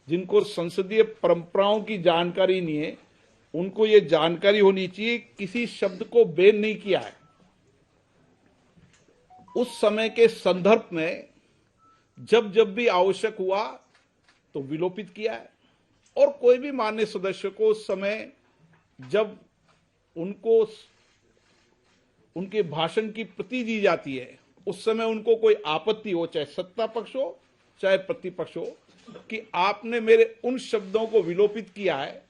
जिनको संसदीय परंपराओं की जानकारी नहीं है, उनको ये जानकारी होनी चाहिए किसी शब्द को बैन नहीं किया है। उस समय के संदर्भ में जब जब भी आवश्यक हुआ तो विलोपित किया है, और कोई भी माननीय सदस्य को उस समय जब उनको उनके भाषण की प्रति दी जाती है, उस समय उनको कोई आपत्ति हो, चाहे सत्ता पक्ष हो चाहे प्रतिपक्ष हो, कि आपने मेरे उन शब्दों को विलोपित किया है,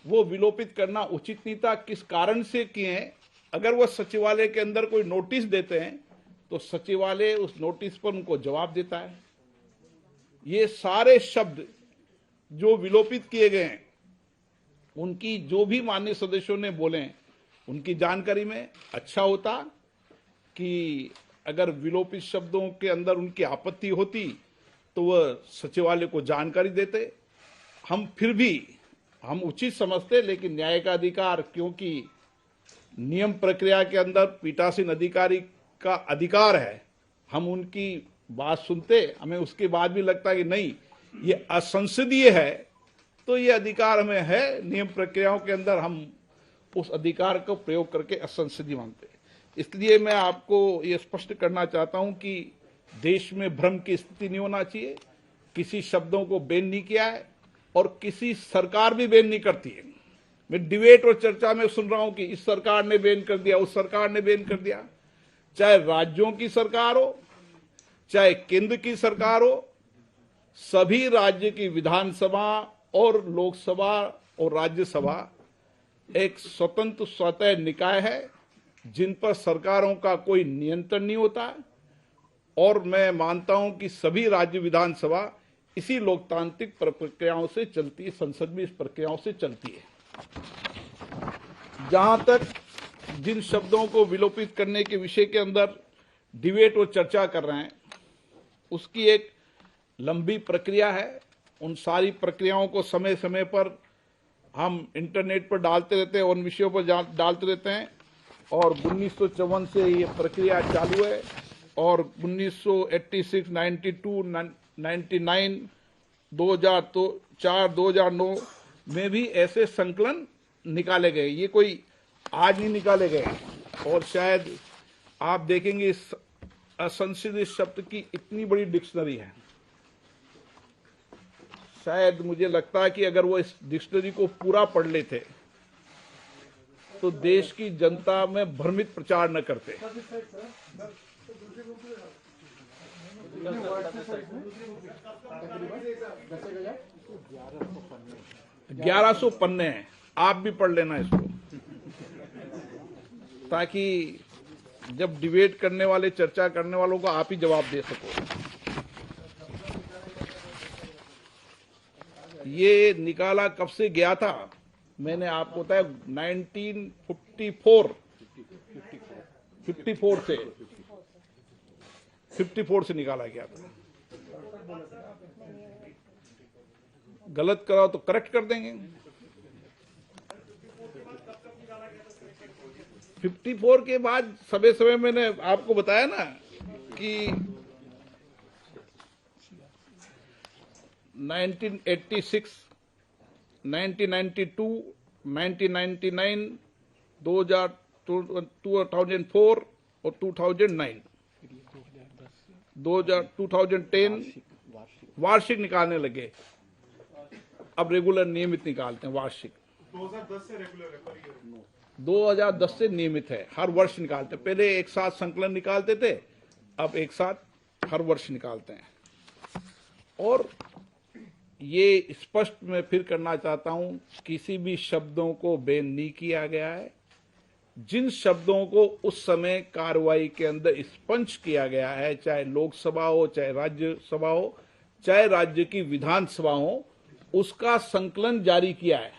वो विलोपित करना उचित नहीं था, किस कारण से किए हैं। अगर वह सचिवालय के अंदर कोई नोटिस देते हैं तो सचिवालय उस नोटिस पर उनको जवाब देता है। ये सारे शब्द जो विलोपित किए गए हैं, उनकी जो भी माननीय सदस्यों ने बोले उनकी जानकारी में अच्छा होता कि अगर विलोपित शब्दों के अंदर उनकी आपत्ति होती तो वह सचिवालय को जानकारी देते। फिर भी हम उचित समझते, लेकिन न्याय का अधिकार, क्योंकि नियम प्रक्रिया के अंदर पीठासीन अधिकारी का अधिकार है, हम उनकी बात सुनते, हमें उसके बाद भी लगता है कि नहीं ये असंसदीय है, तो ये अधिकार हमें है, नियम प्रक्रियाओं के अंदर हम उस अधिकार को प्रयोग करके असंसदीय मानते। इसलिए मैं आपको ये स्पष्ट करना चाहता हूं कि देश में भ्रम की स्थिति नहीं होना चाहिए। किसी शब्दों को बैन नहीं किया है और किसी सरकार भी बैन नहीं करती है। मैं डिबेट और चर्चा में सुन रहा हूं कि इस सरकार ने बैन कर दिया, उस सरकार ने बैन कर दिया। चाहे राज्यों की सरकार हो चाहे केंद्र की सरकार हो, सभी राज्य की विधानसभा और लोकसभा और राज्यसभा एक स्वतंत्र स्वतः निकाय है जिन पर सरकारों का कोई नियंत्रण नहीं होता। और मैं मानता हूं कि सभी राज्य विधानसभा इसी लोकतांत्रिक प्रक्रियाओं से चलती है, संसद भी इस प्रक्रियाओं से चलती है। जहां तक जिन शब्दों को विलोपित करने के विषय के अंदर डिबेट और चर्चा कर रहे हैं, उसकी एक लंबी प्रक्रिया है। उन सारी प्रक्रियाओं को समय समय पर हम इंटरनेट पर डालते रहते हैं, उन विषयों पर डालते रहते हैं। और 1954 से ये प्रक्रिया चालू है और 1986, 92, 99, 2004, 2009 में भी ऐसे संकलन निकाले गए। ये कोई आज नहीं निकाले गए। और शायद आप देखेंगे इस असंसदीय शब्द की इतनी बड़ी डिक्शनरी है। शायद मुझे लगता है कि अगर वो इस डिक्शनरी को पूरा पढ़ लेते तो देश की जनता में भ्रमित प्रचार न करते। 1100 पन्ने हैं, आप भी पढ़ लेना इसको, ताकि जब डिबेट करने वाले, चर्चा करने वालों को आप ही जवाब दे सको। ये निकाला कब से गया था, मैंने आपको बताया 54 से निकाला गया था। गलत कराओ तो करेक्ट कर देंगे। 54 के बाद समय समय मैंने आपको बताया ना कि 1986, 1992, 1999, 2004 और 2009, 2010 वार्षिक निकालने लगे। अब रेगुलर नियमित निकालते हैं वार्षिक। 2010 से रेगुलर है, 2010 से नियमित है, हर वर्ष निकालते हैं। पहले एक साथ संकलन निकालते थे, अब एक साथ हर वर्ष निकालते हैं। और ये स्पष्ट मैं फिर करना चाहता हूं, किसी भी शब्दों को बैन नहीं किया गया है। जिन शब्दों को उस समय कार्रवाई के अंदर स्पंज किया गया है, चाहे लोकसभा हो, चाहे राज्यसभा हो, चाहे राज्य की विधानसभा हो, उसका संकलन जारी किया है।